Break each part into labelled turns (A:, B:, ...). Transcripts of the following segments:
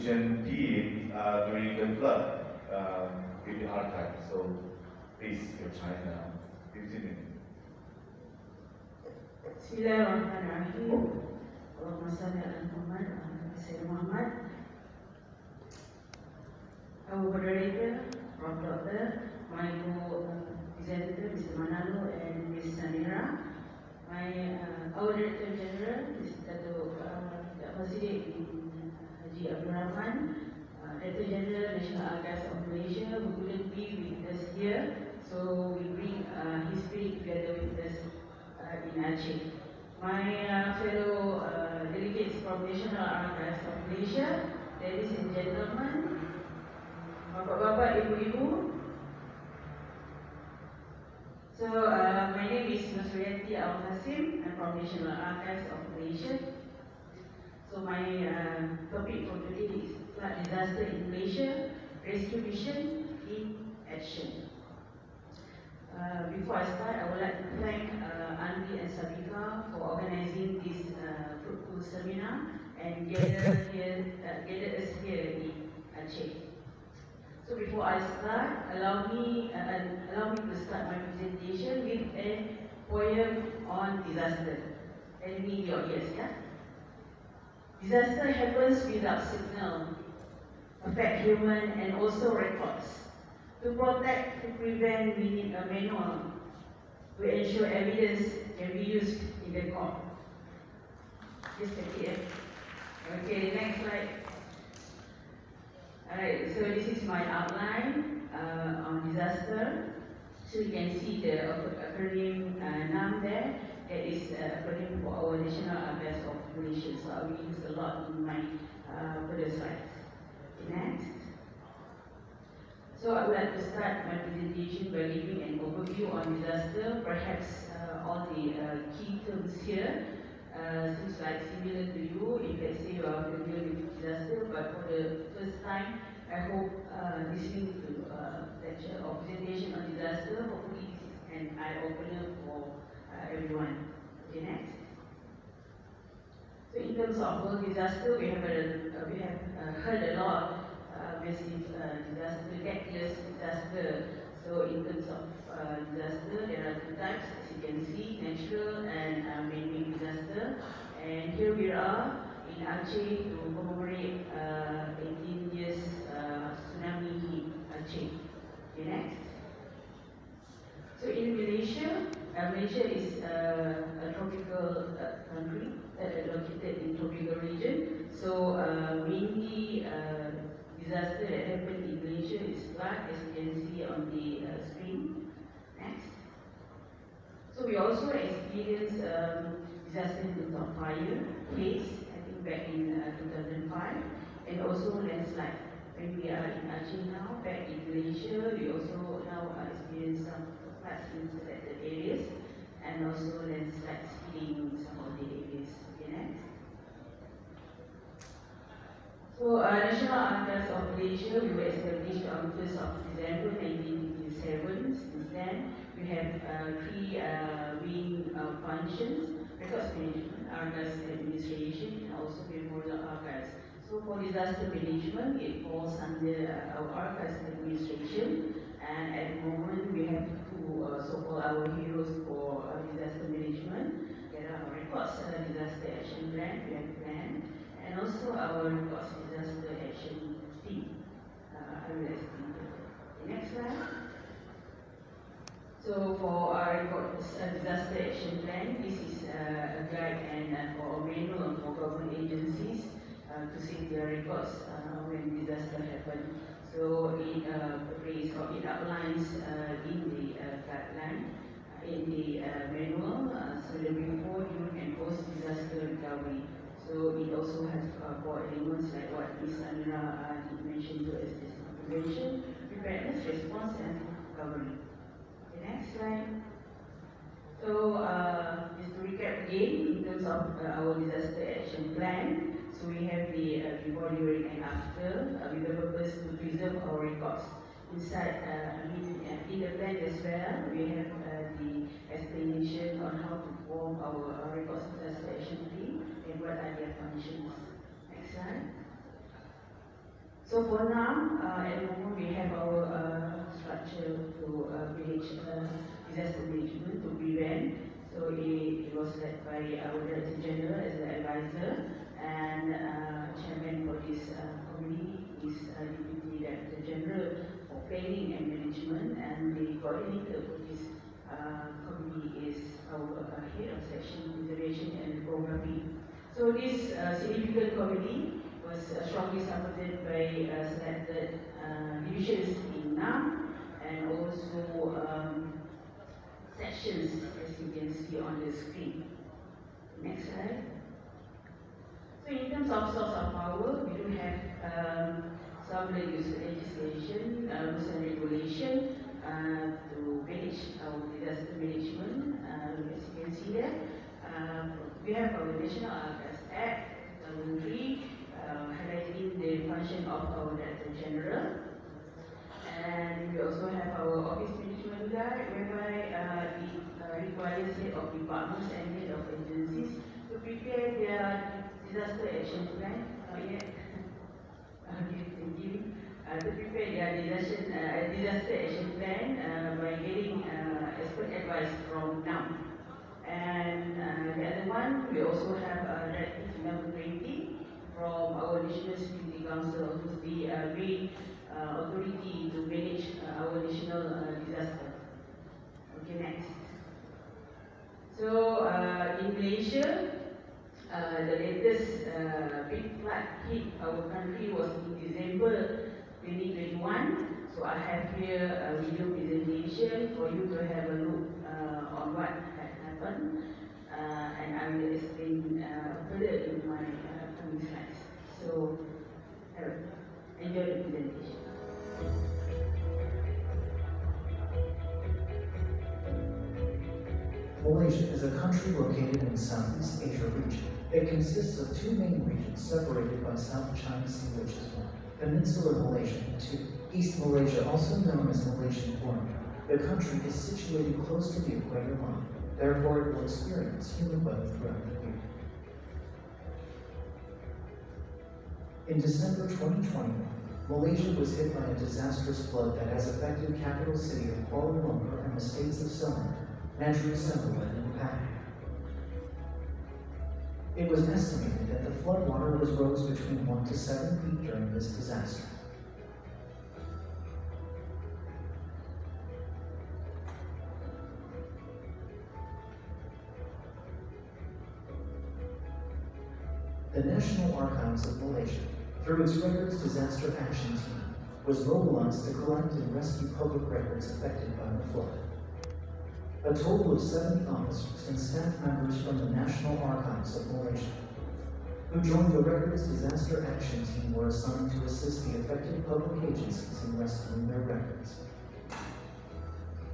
A: Indonesian did during the flood with the archive. So please, your time now. 15 minutes.
B: Bismillahirrahmanirrahim. Allahumma salli ala Muhammad wa ala Sayyidina Muhammad. Our moderator, Prof. Dr. my co-presenter, Mr. Manalo and Ms. Samira, our Director General, Mr. Dato Haji Abdul Rahman, Director General National Archives of Malaysia, who couldn't be with us here, so we bring his spirit together with us in Aceh. My fellow delegates from National Archives of Malaysia, ladies and gentlemen, Bapak-bapak, ibu-ibu. So, my name is Nusriati Al-Hasim. I'm from National Archives of Malaysia. So, my topic for today is flood disaster in Malaysia, rescue mission in action. Before I start, I would like to thank Andy and Sabika for organizing this fruitful seminar and gather us here in Aceh. So before I start, allow me to start my presentation with a poem on disaster. Tell me your ears, yeah? Disaster happens without signal, affect human and also records. To protect, to prevent, we need a manual to ensure evidence can be used in the court. Just take it. Okay, next slide. Alright, so this is my outline on disaster. So you can see the acronym NAM there. That is acronym for our National Archives of Malaysia. So I will use a lot in my further slides. Okay, next. So I would like to start my presentation by giving an overview on disaster. Perhaps all the key terms here seems like similar to you if let's say you are familiar with disaster, but for the first time, I hope listening to lecture or presentation on disaster, hopefully this is an eye-opener for everyone. Okay, next. So in terms of disaster, we have heard a lot. Massive disaster, reckless disaster. So in terms of disaster, there are two types, as you can see, natural and man-made disaster. And here we are in Aceh to commemorate 18 years tsunami hit Aceh. Okay, next. So in Malaysia, Malaysia is a tropical country located in tropical region. So mainly disaster that happened in Malaysia is flood, as you can see on the screen. Next. So we also experienced disaster in terms of fire, haze, I think back in 2005, and also landslide. When we are in Aceh now, back in Malaysia, we also now experience some floods in selected areas, and also landslides hitting some of the areas. Okay, next. So, National Archives of Malaysia, we were established on 1st of December 1957. Since then, we have three main functions: records management, archives administration, and also memorial archives. So, for disaster management, it falls under our archives administration. And at the moment, we have two so-called our heroes for disaster management. There are records disaster action plan, we have plan. And also our records disaster action team. I will explain that. The next slide. So for our records disaster action plan, this is a guide and for a manual for government agencies to save their records when disaster happen. So it outlines in the guideline, in the manual, so the before, during, and post disaster recovery. So it also has core elements like what Ms. Samira mentioned to us just now: prevention, preparedness, response, and recovery. The next slide. So just to recap again, in terms of our disaster action plan, so we have the before, during, and after, with the purpose to preserve our records. Inside, in the plan as well, we have the explanation on how to form our records disaster action team and what are their functions. Next slide. So for now, at the moment we have our structure to manage disaster management to prevent. So it was led by our Director General as the advisor, and chairman for this committee is Deputy Director General for Planning and Management, and the coordinator for this committee is our head of section conservation and geography. So this significant committee was strongly supported by selected divisions in NAM and also sections, as you can see on the screen. Next slide. So in terms of source of power, we do have some legislation, rules and regulation to manage our disaster management. As you can see there, we have our National Archives Act 2003, highlighting the function of our Director General. And we also have our Office Management Guide, whereby it requires head of departments and head of agencies to prepare their disaster action plan. Not yet. Thank you. To prepare their disaster action plan by getting expert advice from NAM. And the other one, we also have Directive number 20 from our National Security Council, who's the main authority to manage our national disaster. Okay, next. So in Malaysia, the latest big flood hit our country was in December 2021. So I have here a video presentation for you to have a look on what had happened, and I will explain further in my coming slides. So enjoy the presentation.
C: Malaysia is a country located in Southeast Asia region. It consists of two main regions separated by South China Sea, which is one, Peninsular Malaysia, and two, East Malaysia, also known as Malaysian Borneo. The country is situated close to the equator line, therefore it will experience humid weather throughout the year. In December 2021, Malaysia was hit by a disastrous flood that has affected capital city of Kuala Lumpur and the states of Selangor, Negeri Sembilan, and Pahang. It was estimated that the flood water rose between 1 to 7 feet during this disaster. The National Archives of Malaysia, through its Records Disaster Action Team, was mobilized to collect and rescue public records affected by the flood. A total of 70 officers and staff members from the National Archives of Malaysia, who joined the Records Disaster Action Team, were assigned to assist the affected public agencies in rescuing their records.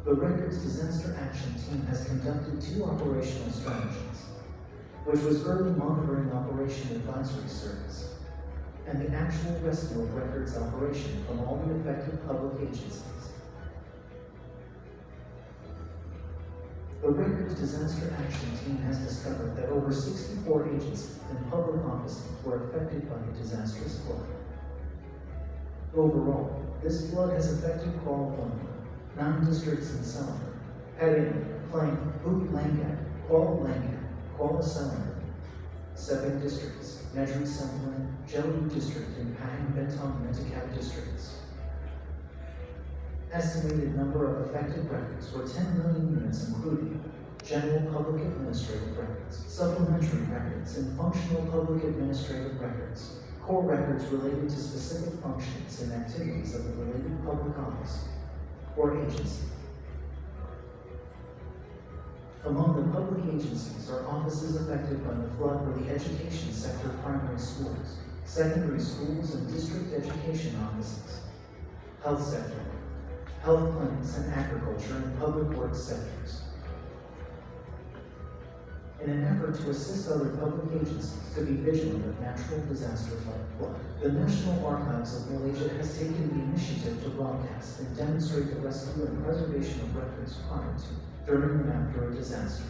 C: The Records Disaster Action Team has conducted 2 operational strategies, which was Early Monitoring Operation Advisory Service, and the actual rescue of records operation from all the affected public agencies. The Records Disaster Action Team has discovered that over 64 agencies and public offices were affected by the disastrous flood. Overall, this flood has affected Kuala Lumpur, 9 districts in Selangor, Padang, Klang, Bukit Langat, Kuala Langat, Kuala Selangor, 7 districts, Negeri Sembilan, Dawood district, and Pahang Bentong Mentakab districts. Estimated number of affected records were 10 million units, including general public administrative records, supplementary records, and functional public administrative records, core records related to specific functions and activities of the related public office or agency. Among the public agencies are offices affected by the flood were the education sector, primary schools, secondary schools, and district education offices, health sector, health clinics, and agriculture and public works sectors. In an effort to assist other public agencies to be vigilant of natural disasters like flood, the National Archives of Malaysia has taken the initiative to broadcast and demonstrate the rescue and preservation of records prior to, during, and after a disaster.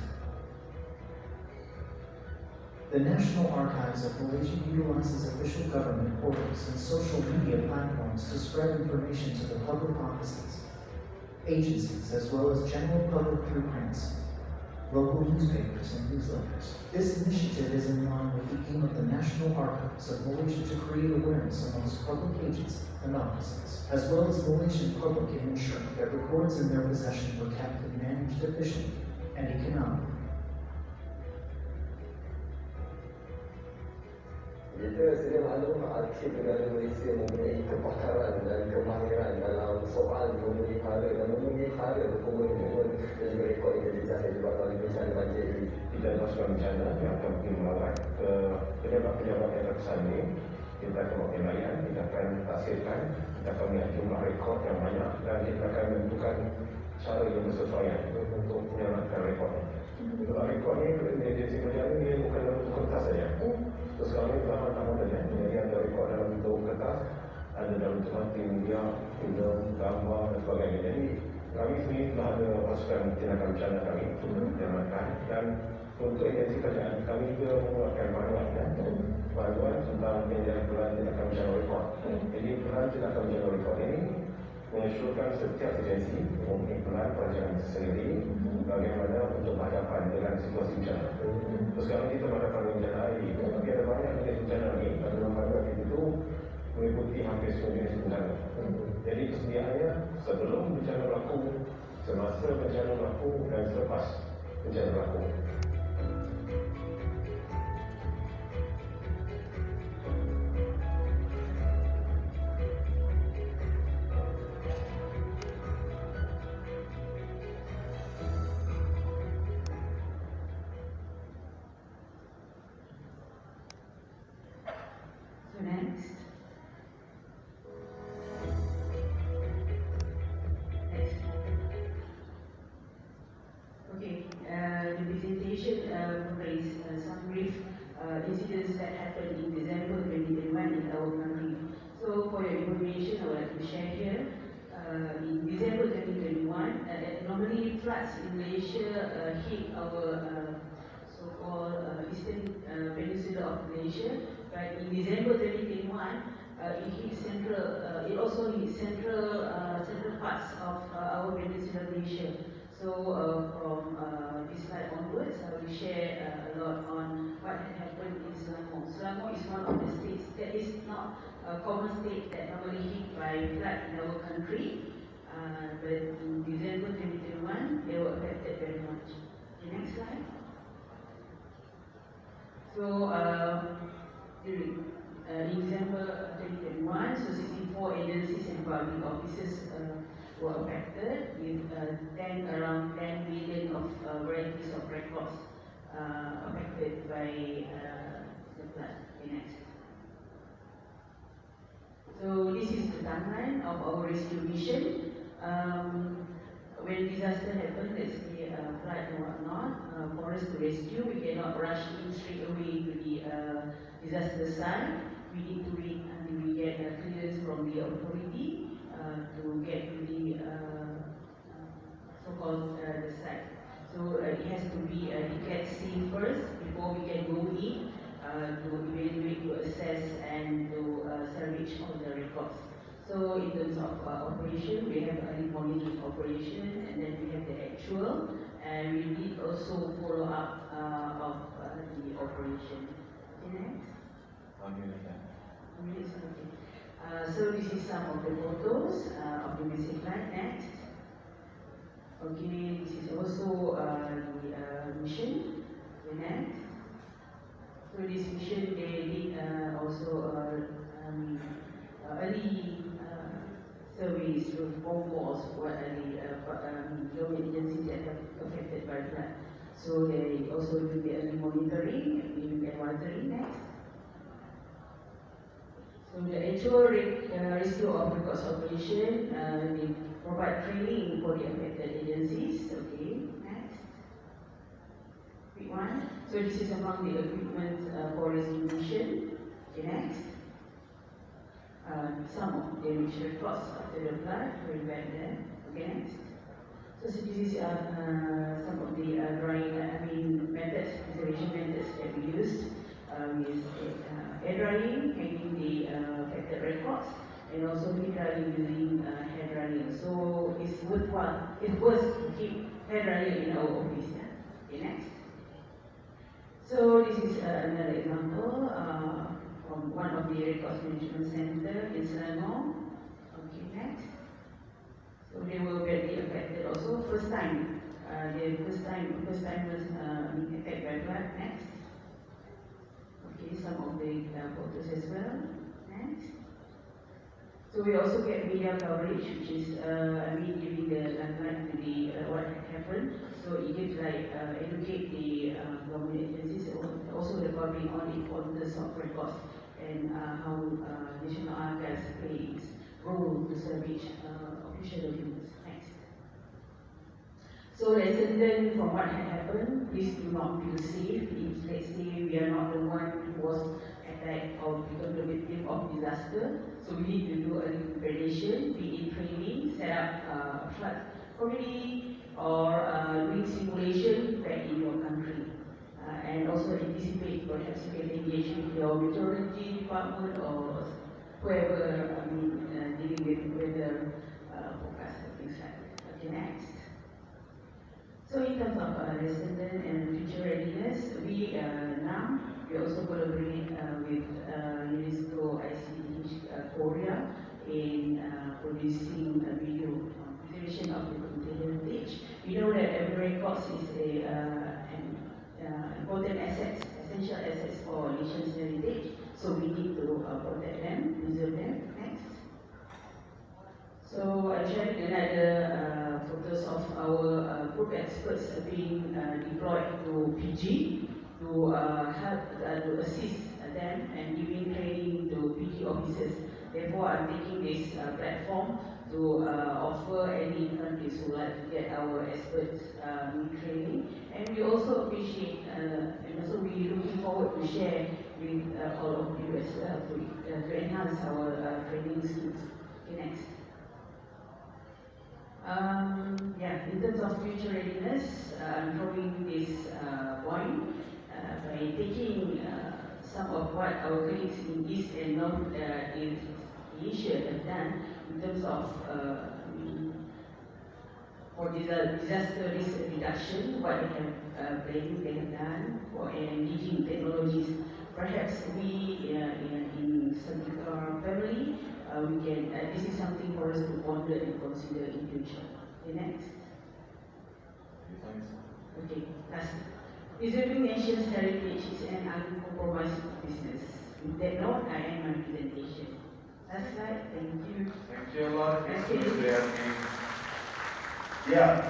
C: The National Archives of Malaysia utilizes official government portals and social media platforms to spread information to the public offices, agencies, as well as general public through prints, local newspapers, and newsletters. This initiative is in line with the aim of the National Archives of Malaysia to create awareness amongst public agents and offices, as well as Malaysian public, in ensuring that records in their possession were kept and managed efficiently and economically.
D: Kita sedia maklum arsip negara Malaysia mempunyai kepakaran dan kemahiran dalam soal memelihara dan memelihara dokumen-dokumen dan juga rekod identitas yang dibuat oleh bencana banjir ini.
E: Kita pasukan bencana yang akan pergi melawat ke pejabat-pejabat yang terkesan ini. Kita akan buat layan, kita akan hasilkan, kita akan melihat jumlah rekod yang banyak dan kita akan menentukan cara yang bersesuaian untuk menyelamatkan rekodnya. Kalau rekod ni, agensi berjalan ni bukan dalam bentuk kertas saja. Terus sekarang ni zaman tak moden ya. Jadi ada rekod dalam bentuk kertas, ada dalam bentuk multimedia, film, gambar dan sebagainya. Jadi kami sendiri telah ada pasukan tindakan bencana kami untuk menyelamatkan dan untuk agensi kerajaan kami juga mengeluarkan panduan panduan tentang pelan tindakan bencana rekod. Jadi pelan tindakan bencana rekod ini mengesyorkan setiap agensi mempunyai pelan perancangan sendiri bagaimana untuk berhadapan dengan situasi bencana. Terus sekarang kita berhadapan dengan bencana air, tapi ada banyak jenis bencana lagi. Dalam panduan itu meliputi hampir semua jenis bencana. Jadi kesediaannya sebelum bencana berlaku, semasa bencana berlaku dan selepas bencana berlaku.
B: Next. Okay, the presentation contains some brief incidents that happened in December 2021 in our country. So for your information, I would like to share here. In December 2021, normally floods in Malaysia hit our so-called eastern peninsula of Malaysia. But in December 2021, it hit central. It also hit central parts of our peninsula Malaysia. So from this slide onwards, I will share a lot on what had happened in Selangor. Selangor is one of the states that is not a common state that normally hit by flood in our country. But in December 2021, they were affected very much. The next slide. So. In December 2021, so 64 agencies and public offices were affected with around 10 million of varieties of records affected by the flood. Next. So this is the timeline of our rescue mission. When disaster happens, let's say flood and whatnot, for us to rescue, we cannot rush in straight away to the disaster site. We need to wait until we get clearance from the authority to get to the so-called the site. So it has to be declared safe first before we can go in to evaluate, to assess, and to salvage all the records. So in terms of operation, we have early morning operation, and then we have the actual, and we did also follow up of the operation. Okay, next. So this is some of the photos of the message line. Next. Okay, this is also the mission. The next. So this mission, they did also early surveys with phone calls what are the government agencies that are affected by flood. So they also do the early monitoring and advisory. Next. So the actual rescue of records operation, they provide training for the affected agencies. Okay, next. Quick one. So this is among the equipment for rescue mission. Okay, next. Some of the damage records after the flood, going back there. Okay, next. So this is some of the drawing, methods, preservation methods that we used. with hair drying, hanging the affected records, and also hair drying using hair drying. So it's worthwhile, it's worth to keep hair drying in our office. Yeah? Okay, next. So this is another example from one of the records management center in Selasa. Okay, next. So they were badly affected also. First time was attacked by flood. Next. Okay, some of the photos as well. Next. So we also get media coverage, which is giving the limelight to the what happened. So it gives educate the government agencies, also the public on the importance of records and how National Archives plays role to salvage official documents. Next. So lesson learned from what had happened, please do not feel safe if, let's say, we are not the one who was attacked or become the victim of disaster. So we need to do a preparation, be in training, set up flood community, or doing simulation back in your country. And also anticipate, perhaps you can engage with your meteorology department or whoever dealing with weather forecast and things like that. Okay, next. So in terms of lesson learned and future readiness, we also collaborate with UNESCO ICT Korea in producing a video on preservation of the cultural heritage. We know that every records is an important assets, essential assets for nation's heritage. So we need to protect them, preserve them. Next. So I shared another photos of our group experts being deployed to Fiji to help to assist them and giving training to Fiji officers. Therefore, I'm taking this platform to offer any countries who like to get our experts training. And we also appreciate and also we looking forward to share with all of you as well to enhance our training skills. Okay, next. In terms of future readiness, I'm drawing this point by taking some of what our colleagues in East and North Asia have done in terms of for disaster risk reduction, what they have done for engaging technologies. Perhaps we in our family, we can. This is something for us to ponder and consider in future. Okay, next. Okay, last. Preserving nation's heritage is an uncompromising business. With that note, I end my presentation. Last slide. Thank you.
A: Thank you a lot.
B: Thank you.
A: Yeah.